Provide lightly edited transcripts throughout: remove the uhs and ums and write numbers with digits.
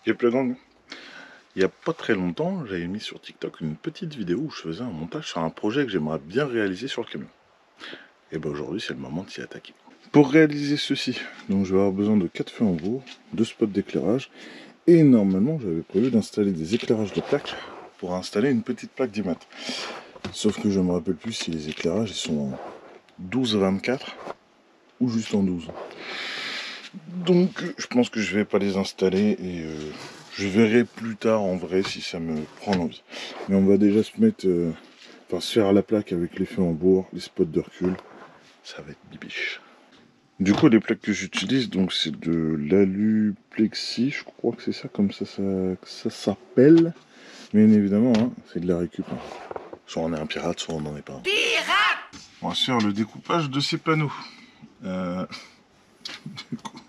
Et plein d'angles. Il n'y a pas très longtemps, j'avais mis sur TikTok une petite vidéo où je faisais un montage sur un projet que j'aimerais bien réaliser sur le camion. Et ben aujourd'hui, c'est le moment de s'y attaquer. Pour réaliser ceci, donc je vais avoir besoin de 4 feux en bourre, 2 spots d'éclairage, et normalement j'avais prévu d'installer des éclairages de plaques pour installer une petite plaque d'IMAT. Sauf que je me rappelle plus si les éclairages ils sont en 12-24 ou juste en 12. Donc je pense que je vais pas les installer et je verrai plus tard en vrai si ça me prend l'envie. Mais on va déjà se mettre, se faire la plaque avec les feux en bourre, les spots de recul. Ça va être bibiche. Du coup, les plaques que j'utilise, donc c'est de l'alu-plexi, je crois que c'est ça comme ça s'appelle. Mais bien évidemment, hein, c'est de la récup. Hein. Soit on est un pirate, soit on n'en est pas. Pirate! On va se faire le découpage de ces panneaux. Du coup,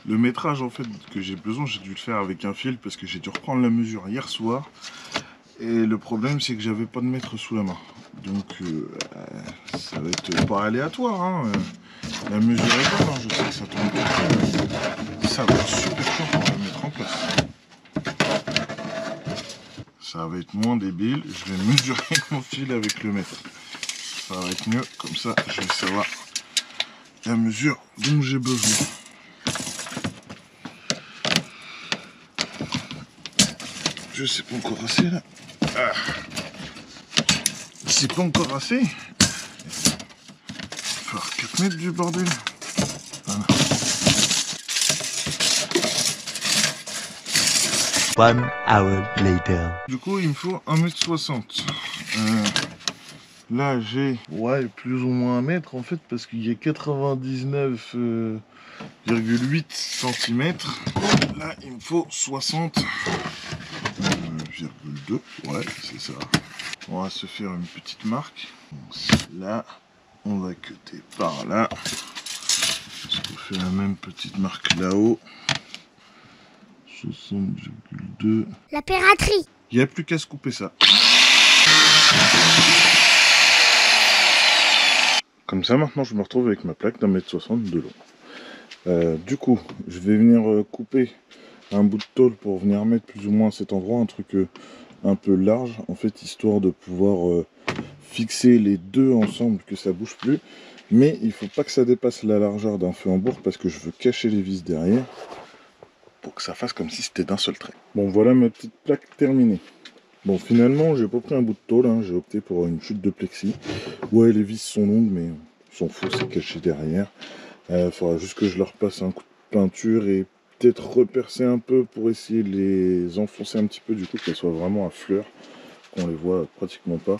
le métrage en fait que j'ai besoin, j'ai dû le faire avec un fil parce que j'ai dû reprendre la mesure hier soir. Et le problème, c'est que j'avais pas de mètre sous la main. Donc ça va être pas aléatoire. Hein. La mesure est bonne, hein. Je sais que ça tombe pas. Ça va être super chiant pour la mettre en place. Ça va être moins débile. Je vais mesurer mon fil avec le mètre. Ça va être mieux. Comme ça, je vais savoir la mesure dont j'ai besoin. Je sais pas encore assez là. Ah. C'est pas encore assez. Il va falloir 4 mètres du bordel. Voilà. One hour later. Du coup, il me faut 1,60 m. Là, j'ai plus ou moins 1 mètre en fait, parce qu'il y a 99,8 cm. Là, il me faut 60,2. Ouais, c'est ça. On va se faire une petite marque. Là, on va cutter par là. On fait la même petite marque là-haut. 60,2. La piraterie. Il n'y a plus qu'à se couper ça. Comme ça, maintenant, je me retrouve avec ma plaque d'1,60 m de long. Du coup, je vais venir couper un bout de tôle pour venir mettre plus ou moins à cet endroit, un truc un peu large, en fait, histoire de pouvoir fixer les deux ensemble, que ça bouge plus. Mais il faut pas que ça dépasse la largeur d'un feu en bourre, parce que je veux cacher les vis derrière, pour que ça fasse comme si c'était d'un seul trait. Bon, voilà ma petite plaque terminée. Bon, finalement, j'ai pas pris un bout de tôle, hein, j'ai opté pour une chute de plexi. Ouais, les vis sont longues, mais on s'en fout, c'est caché derrière. Faudra juste que je leur passe un coup de peinture et peut-être repercer un peu pour essayer de les enfoncer un petit peu, du coup, qu'elles soient vraiment à fleur, qu'on les voit pratiquement pas.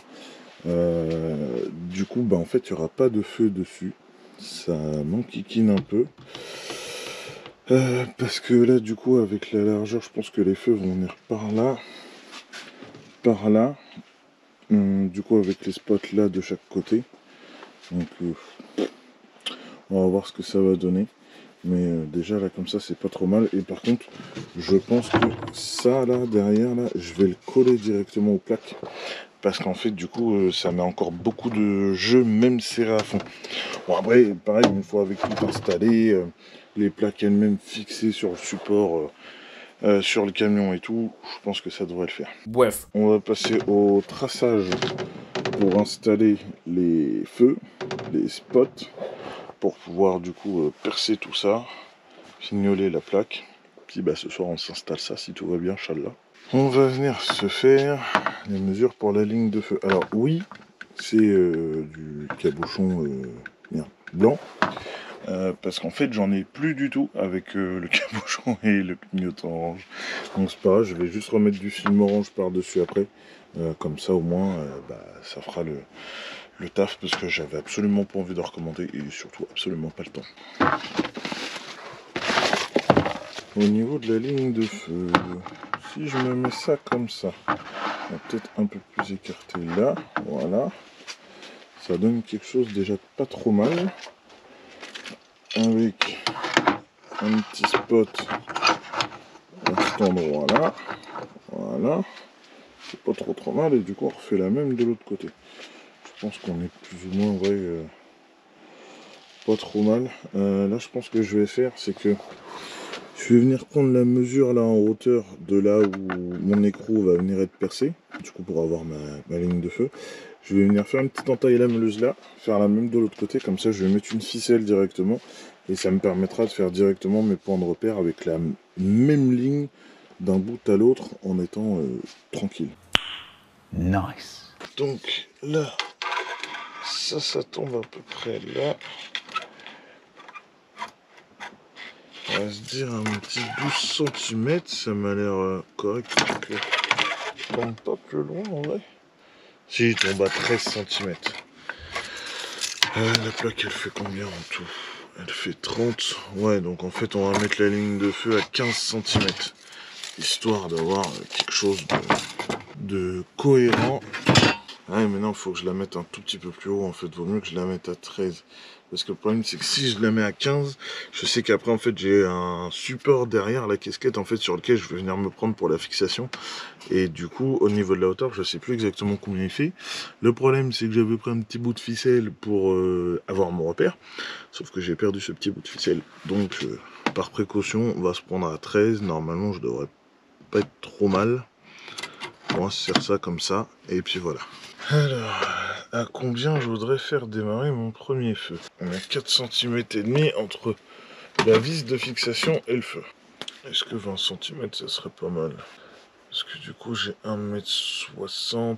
Du coup, bah, en fait, il n'y aura pas de feu dessus. Ça m'enquiquine un peu. Parce que là, du coup, avec la largeur, je pense que les feux vont venir par là. Par là. Du coup, avec les spots là de chaque côté. Donc, on va voir ce que ça va donner. Mais déjà, là, comme ça, c'est pas trop mal. Et par contre, je pense que ça, là, derrière, là, je vais le coller directement aux plaques. Parce qu'en fait, du coup, ça met encore beaucoup de jeu, même serré à fond. Bon, après, pareil, une fois avec tout installé, les plaques elles-mêmes fixées sur le support, sur le camion et tout, je pense que ça devrait le faire. Bref. On va passer au traçage pour installer les feux, les spots, pour pouvoir du coup percer tout ça, fignoler la plaque. Puis bah, ce soir on s'installe ça si tout va bien, Inch'Allah. On va venir se faire les mesures pour la ligne de feu. Alors oui, c'est du cabochon blanc. Parce qu'en fait j'en ai plus du tout avec le cabochon et le clignotant orange. Donc c'est pas grave, je vais juste remettre du film orange par dessus après. Comme ça au moins ça fera le taf, parce que j'avais absolument pas envie de recommander et surtout absolument pas le temps. Au niveau de la ligne de feu, si je me mets ça comme ça, peut-être un peu plus écarté là, voilà, ça donne quelque chose déjà de pas trop mal, avec un petit spot à cet endroit là, voilà, c'est pas trop mal, et du coup on refait la même de l'autre côté. Je pense qu'on est plus ou moins pas trop mal. Là je pense que je vais faire, c'est que Je vais venir prendre la mesure là en hauteur de là où mon écrou va venir être percé, du coup pour avoir ma ligne de feu. Je vais venir faire une petite entaille lamelleuse là, faire la même de l'autre côté, comme ça je vais mettre une ficelle directement et ça me permettra de faire directement mes points de repère avec la même ligne d'un bout à l'autre en étant tranquille. Nice. Donc là, ça tombe à peu près là. On va se dire un petit 12 cm, ça m'a l'air correct. Il tombe pas plus loin en vrai. Si, il tombe à 13 cm. La plaque elle fait combien en tout? Elle fait 30. Ouais, donc en fait on va mettre la ligne de feu à 15 cm. Histoire d'avoir quelque chose de cohérent. Ouais, mais non, il faut que je la mette un tout petit peu plus haut. En fait, vaut mieux que je la mette à 13. Parce que le problème, c'est que si je la mets à 15, je sais qu'après, en fait, j'ai un support derrière la casquette, en fait, sur lequel je vais venir me prendre pour la fixation. Et du coup, au niveau de la hauteur, je sais plus exactement combien il fait. Le problème, c'est que j'avais pris un petit bout de ficelle pour avoir mon repère. Sauf que j'ai perdu ce petit bout de ficelle. Donc, par précaution, on va se prendre à 13. Normalement, je devrais pas être trop mal. On va se faire ça comme ça. Et puis voilà. Alors, à combien je voudrais faire démarrer mon premier feu? On a 4 cm et demi entre la vis de fixation et le feu. Est-ce que 20 cm ça serait pas mal? Parce que du coup j'ai 1,60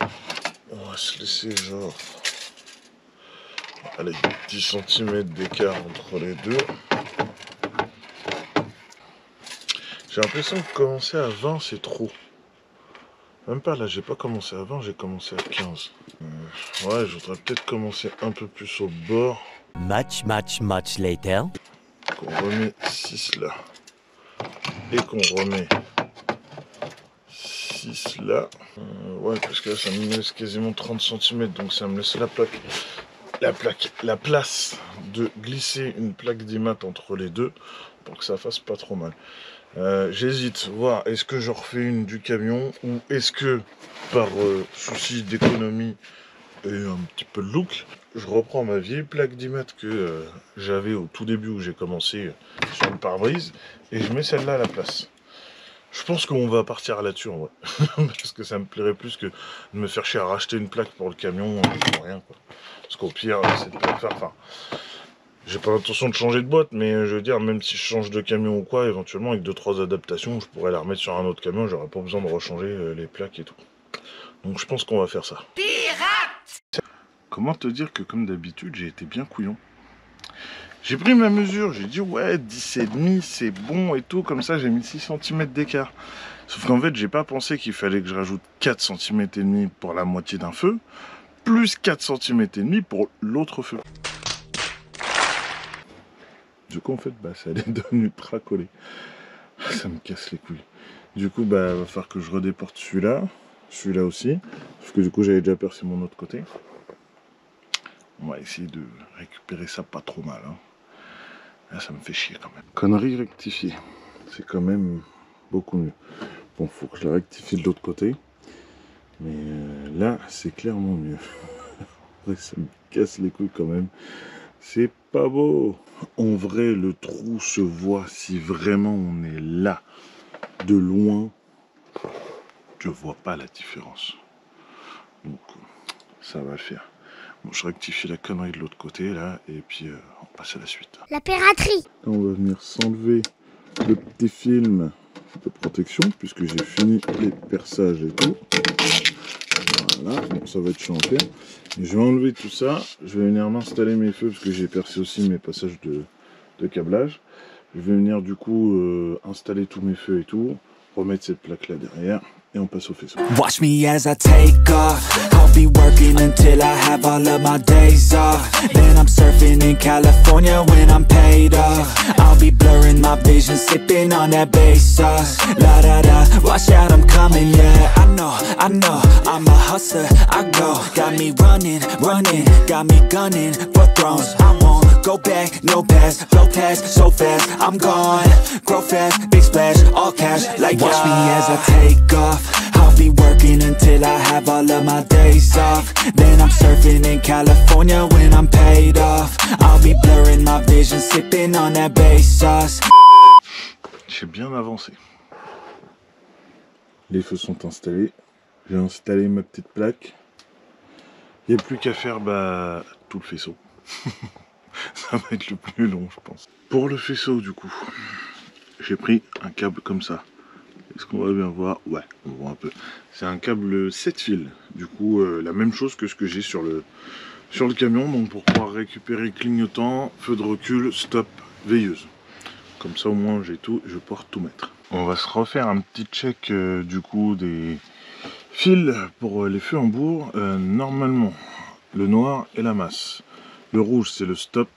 m. On va se laisser genre... Allez, 10 cm d'écart entre les deux. J'ai l'impression que commencer à 20 c'est trop. Même pas là, j'ai pas commencé à 20, j'ai commencé à 15. Ouais, je voudrais peut-être commencer un peu plus au bord. Much later. Qu'on remet 6 là. Et qu'on remet 6 là. Ouais, parce que là, ça me laisse quasiment 30 cm, donc ça me laisse la place de glisser une plaque d'IMAT entre les deux pour que ça fasse pas trop mal. J'hésite, voir est-ce que je refais une du camion ou est-ce que par souci d'économie et un petit peu de look, je reprends ma vieille plaque d'IMAT que j'avais au tout début où j'ai commencé sur le pare-brise et je mets celle-là à la place. Je pense qu'on va partir là-dessus en vrai, parce que ça me plairait plus que de me faire chier à racheter une plaque pour le camion pour rien quoi. Parce qu'au pire, c'est de faire, enfin, j'ai pas l'intention de changer de boîte, mais je veux dire, même si je change de camion ou quoi, éventuellement avec 2-3 adaptations, je pourrais la remettre sur un autre camion, j'aurais pas besoin de rechanger les plaques et tout. Donc je pense qu'on va faire ça. Pirate! Comment te dire que comme d'habitude, j'ai été bien couillon. J'ai pris ma mesure, j'ai dit ouais, 10,5 c'est bon et tout, comme ça j'ai mis 6 cm d'écart. Sauf qu'en fait, j'ai pas pensé qu'il fallait que je rajoute 4 cm et demi pour la moitié d'un feu, plus 4 cm et demi pour l'autre feu. Du coup, en fait, ça allait devenir ultra collé. Ça me casse les couilles. Du coup, va falloir que je redéporte celui-là aussi. Sauf que du coup, j'avais déjà percé mon autre côté. On va essayer de récupérer ça pas trop mal. Hein. Là, ça me fait chier quand même. Connerie rectifiée. C'est quand même beaucoup mieux. Bon, faut que je la rectifie de l'autre côté. Mais là, c'est clairement mieux. Ça me casse les couilles quand même. C'est pas beau. En vrai, le trou se voit si vraiment on est là. De loin, je vois pas la différence. Donc, ça va le faire. Bon, je rectifie la connerie de l'autre côté, là, et puis on passe à la suite. La piraterie. Là, on va venir s'enlever le petit film de protection, puisque j'ai fini les perçages et tout. Voilà, bon, ça va être chiant à faire. Je vais enlever tout ça, je vais venir m'installer mes feux parce que j'ai percé aussi mes passages de câblage. Je vais venir du coup installer tous mes feux et tout, remettre cette plaque là derrière et on passe au faisceau. Watch me as I take off. I'll be working until I have all of my days off. Then I'm surfing in California when I'm paid off. I'll be blurring my vision, sipping on that bass sauce. La da da, watch out, I'm coming, yeah. I know, I'm a hustler, I go. Got me running, got me gunning for thrones. I won't go back, no pass, flow past so fast. I'm gone, grow fast, big splash, all cash. Like watch me as I take off. I'll be working until I have all of my days off. Then I'm surfing in California when I'm paid off. I'll be blurring my vision, sipping on that bass sauce. j'ai bien avancé. Les feux sont installés. J'ai installé ma petite plaque. Il n'y a plus qu'à faire tout le faisceau. Ça va être le plus long, je pense. Pour le faisceau, du coup, j'ai pris un câble comme ça. Est-ce qu'on va bien voir? Ouais, on voit un peu. C'est un câble 7 fils. Du coup, la même chose que ce que j'ai sur le camion. Donc pour pouvoir récupérer clignotant, feu de recul, stop, veilleuse. Comme ça, au moins, j'ai tout. Je vais pouvoir tout mettre. On va se refaire un petit check du coup des fils pour les feux en bourg. Normalement, le noir est la masse. Le rouge, c'est le stop.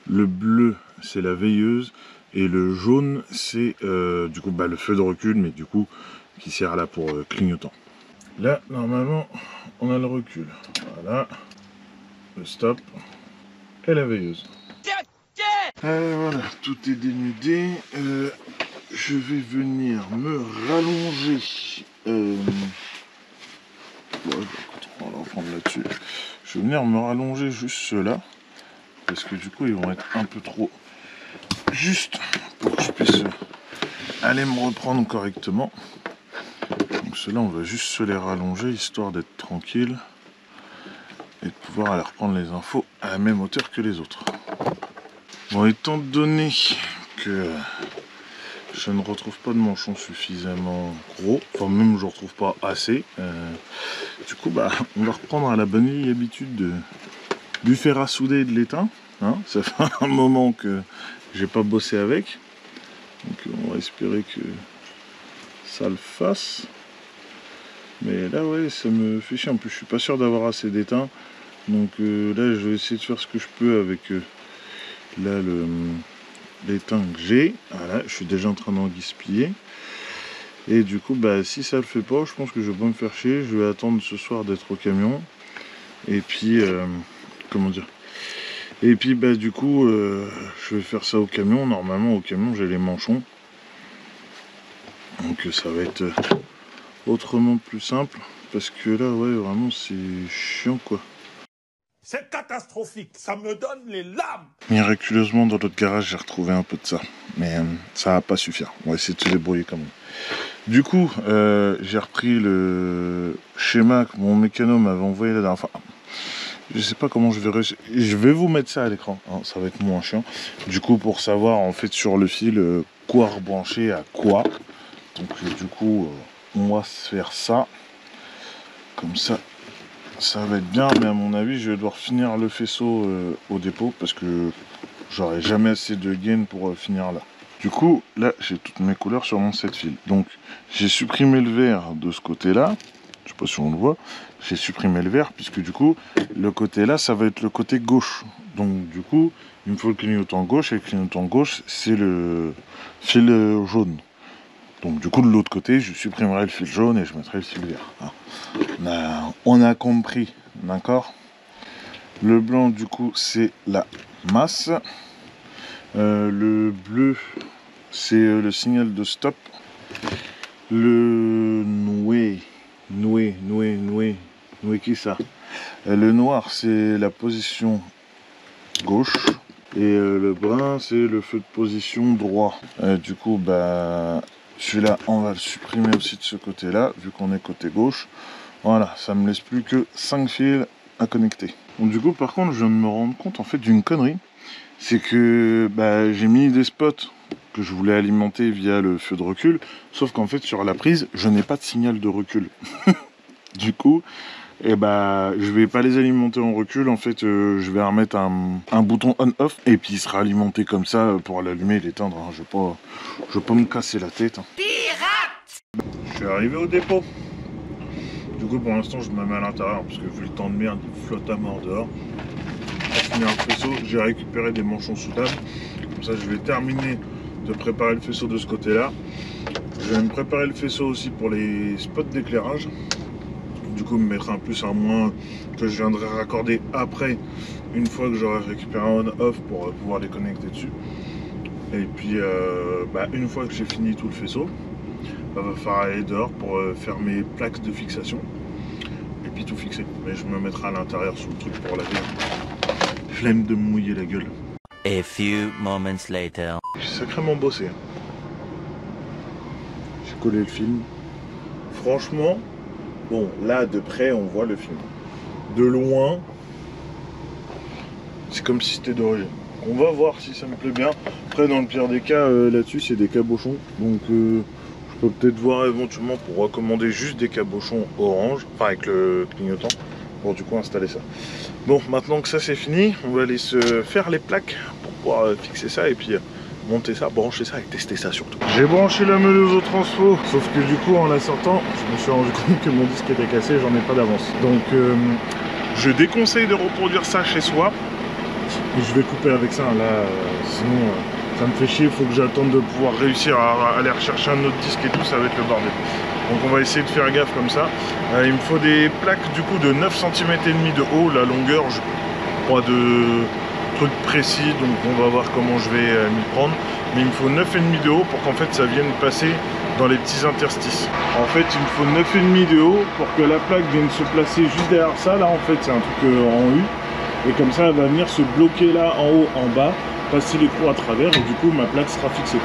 Le bleu, c'est la veilleuse. Et le jaune, c'est du coup le feu de recul, mais du coup, qui sert là pour clignotant. Là, normalement, on a le recul. Voilà. Le stop. Et la veilleuse. Voilà, tout est dénudé. Je vais venir me rallonger. On va reprendre là-dessus. Je vais venir me rallonger juste ceux-là. Parce que du coup, ils vont être un peu trop juste pour que je puisse aller me reprendre correctement. Donc ceux-là, on va juste se les rallonger, histoire d'être tranquille. Et de pouvoir aller reprendre les infos à la même hauteur que les autres. Bon, étant donné que je ne retrouve pas de manchon suffisamment gros, enfin même je ne retrouve pas assez, du coup on va reprendre à la bonne vieille habitude du fer à souder et de l'étain. Hein, ça fait un moment que j'ai pas bossé avec, donc on va espérer que ça le fasse. Mais là ouais, ça me fait chier, en plus je suis pas sûr d'avoir assez d'étain, donc là je vais essayer de faire ce que je peux avec là l'étain que j'ai. Voilà, je suis déjà en train d'en gaspiller. Et du coup, si ça le fait pas, je pense que je vais pas me faire chier. Je vais attendre ce soir d'être au camion. Et puis, comment dire? Et puis, du coup, je vais faire ça au camion. Normalement, au camion, j'ai les manchons. Donc, ça va être autrement plus simple. Parce que là, ouais, vraiment, c'est chiant, quoi. C'est catastrophique, ça me donne les larmes. Miraculeusement, dans l'autre garage, j'ai retrouvé un peu de ça. Mais ça va pas suffire. On va essayer de se débrouiller quand même. Du coup, j'ai repris le schéma que mon mécano m'avait envoyé la dernière fois. Je sais pas comment je vais réussir. Je vais vous mettre ça à l'écran. Hein, ça va être moins chiant. Du coup, pour savoir en fait sur le fil quoi rebrancher à quoi. Donc, du coup, on va se faire ça. Comme ça. Ça va être bien, mais à mon avis, je vais devoir finir le faisceau au dépôt parce que j'aurai jamais assez de gain pour finir là. Du coup, là, j'ai toutes mes couleurs sur mon 7 fils. Donc, j'ai supprimé le vert de ce côté-là. Je sais pas si on le voit. J'ai supprimé le vert puisque du coup, le côté là, ça va être le côté gauche. Donc, du coup, il me faut le clignotant gauche et le clignotant gauche, c'est le fil jaune. Donc du coup de l'autre côté, je supprimerai le fil jaune et je mettrai le fil vert. On a compris, d'accord? Le blanc du coup c'est la masse. Le bleu c'est le signal de stop. Le noué qui ça? Le noir c'est la position gauche. Et le brun c'est le feu de position droit. Du coup celui-là, on va le supprimer aussi de ce côté-là, vu qu'on est côté gauche. Voilà, ça me laisse plus que 5 fils à connecter. Donc du coup, par contre, je viens de me rendre compte en fait d'une connerie. C'est que j'ai mis des spots que je voulais alimenter via le feu de recul. Sauf qu'en fait, sur la prise, je n'ai pas de signal de recul. Du coup, je vais pas les alimenter en recul. En fait, je vais remettre un bouton on-off. Et puis, il sera alimenté comme ça pour l'allumer et l'éteindre. Hein. Je vais pas me casser la tête. Hein. Pirate! Je suis arrivé au dépôt. Du coup, pour l'instant, je me mets à l'intérieur. Parce que vu le temps de merde, il flotte à mort dehors. Pour finir le faisceau, j'ai récupéré des manchons soudables. Comme ça, je vais terminer de préparer le faisceau de ce côté-là. Je vais me préparer le faisceau aussi pour les spots d'éclairage. Du coup, me mettre un plus, un moins que je viendrai raccorder après, une fois que j'aurai récupéré un on-off pour pouvoir les connecter dessus. Et puis, une fois que j'ai fini tout le faisceau, va falloir aller dehors pour faire mes plaques de fixation. Et puis tout fixer. Mais je me mettrai à l'intérieur sous le truc pour laver. Flemme de me mouiller la gueule. A few moments later. J'ai sacrément bossé. recoller le film. Franchement, bon, là de près on voit le film. De loin, c'est comme si c'était d'origine. On va voir si ça me plaît bien. Après, dans le pire des cas, là-dessus, c'est des cabochons. Donc, je peux peut-être voir éventuellement pour recommander juste des cabochons orange, enfin avec le clignotant, pour du coup installer ça. Bon, maintenant que ça c'est fini, on va aller se faire les plaques pour pouvoir fixer ça et puis monter ça, brancher ça et tester ça surtout. J'ai branché la meuleuse au transfo, sauf que du coup en la sortant, je me suis rendu compte que mon disque était cassé, j'en ai pas d'avance. Donc je déconseille de reproduire ça chez soi. Et je vais couper avec ça, là, sinon ça me fait chier, il faut que j'attende de pouvoir réussir à aller rechercher un autre disque et tout, ça va être le bordel. Donc on va essayer de faire gaffe comme ça. Il me faut des plaques du coup de 9 cm et demi de haut, la longueur, je crois de trucs précis, donc on va voir comment je vais m'y prendre. Mais il me faut 9,5 de haut pour qu'en fait ça vienne passer dans les petits interstices. En fait il me faut 9,5 de haut pour que la plaque vienne se placer juste derrière ça, là en fait c'est un truc en U. Et comme ça elle va venir se bloquer là en haut, en bas, passer les trous à travers et du coup ma plaque sera fixée.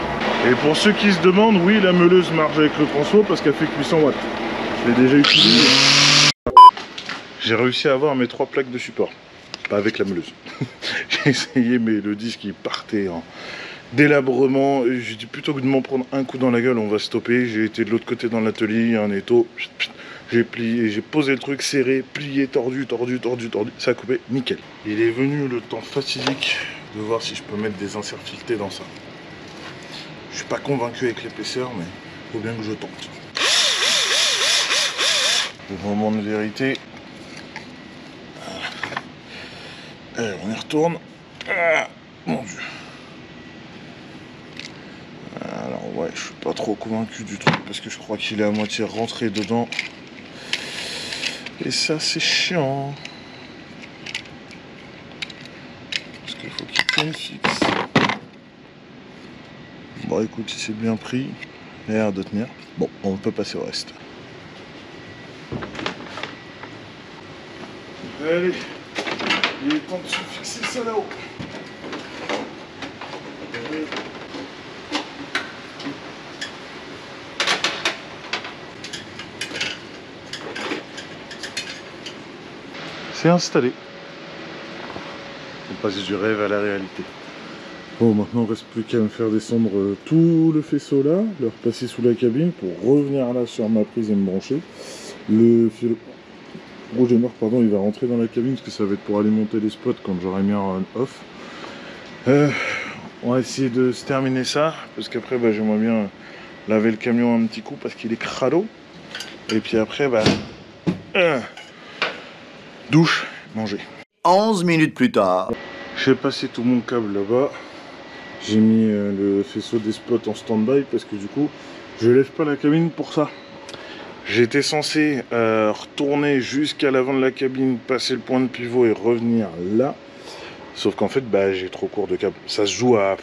Et pour ceux qui se demandent, oui la meuleuse marche avec le transfo parce qu'elle fait 800 watts. Je l'ai déjà utilisé. J'ai réussi à avoir mes 3 plaques de support. Pas avec la meuleuse. J'ai essayé mais le disque il partait en délabrement. J'ai dit plutôt que de m'en prendre un coup dans la gueule on va stopper. J'ai été de l'autre côté dans l'atelier, un étau. J'ai plié, j'ai posé le truc serré, plié, tordu, ça a coupé, nickel. Il est venu le temps fatidique de voir si je peux mettre des inserts filetés dans ça. Je suis pas convaincu avec l'épaisseur, mais il faut bien que je tente. Le moment de vérité. Allez, on y retourne. Ah, mon Dieu. Alors ouais, je suis pas trop convaincu du truc parce que je crois qu'il est à moitié rentré dedans. Et ça c'est chiant. Parce qu'il faut qu'il tienne fixe. Bon écoute, si c'est bien pris, il a l'air de tenir. Bon, on peut passer au reste. Allez, il est temps de se fixer ça là-haut. C'est installé. On passe du rêve à la réalité. Bon, maintenant il ne reste plus qu'à me faire descendre tout le faisceau là, le repasser sous la cabine pour revenir là sur ma prise et me brancher. Le fil rouge et noir, pardon, il va rentrer dans la cabine parce que ça va être pour alimenter les spots quand j'aurai mis un off. On va essayer de se terminer ça parce qu'après bah, j'aimerais bien laver le camion un petit coup parce qu'il est crado. Et puis après, bah, douche, manger. 11 minutes plus tard. J'ai passé tout mon câble là-bas. J'ai mis le faisceau des spots en stand-by parce que du coup, je lève pas la cabine pour ça. J'étais censé retourner jusqu'à l'avant de la cabine, passer le point de pivot et revenir là. Sauf qu'en fait, bah, j'ai trop court de câble. Ça se joue à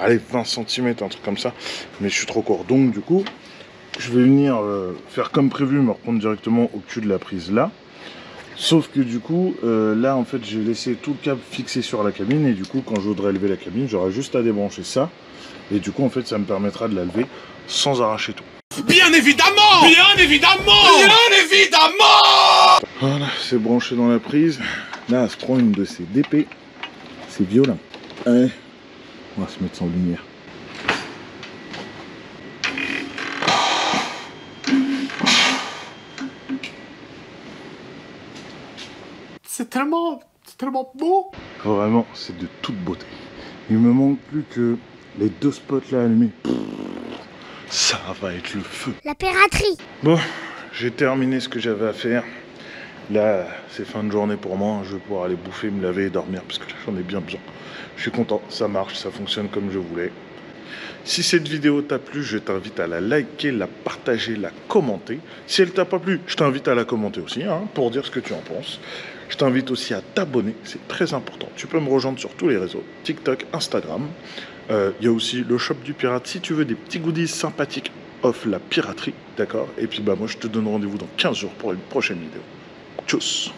allez, 20 cm, un truc comme ça. Mais je suis trop court. Donc du coup, je vais venir faire comme prévu, me reprendre directement au cul de la prise là. Sauf que du coup, là en fait j'ai laissé tout le câble fixé sur la cabine et du coup quand je voudrais lever la cabine, j'aurai juste à débrancher ça. Et du coup en fait ça me permettra de la lever sans arracher tout. Bien évidemment! Bien évidemment! Bien évidemment! Voilà, c'est branché dans la prise. Là elle se prend une de ces DP. C'est violent. Allez, on va se mettre en lumière. C'est tellement beau! Vraiment, c'est de toute beauté. Il me manque plus que les 2 spots là allumés. Ça va être le feu. La piraterie. Bon, j'ai terminé ce que j'avais à faire. Là, c'est fin de journée pour moi. Je vais pouvoir aller bouffer, me laver et dormir parce que là, j'en ai bien besoin. Je suis content, ça marche, ça fonctionne comme je voulais. Si cette vidéo t'a plu, je t'invite à la liker, la partager, la commenter. Si elle t'a pas plu, je t'invite à la commenter aussi, hein, pour dire ce que tu en penses. Je t'invite aussi à t'abonner, c'est très important. Tu peux me rejoindre sur tous les réseaux, TikTok, Instagram. Il y a aussi le shop du pirate si tu veux des petits goodies sympathiques off la piraterie, d'accord? Et puis bah moi je te donne rendez-vous dans 15 jours pour une prochaine vidéo. Tchuss!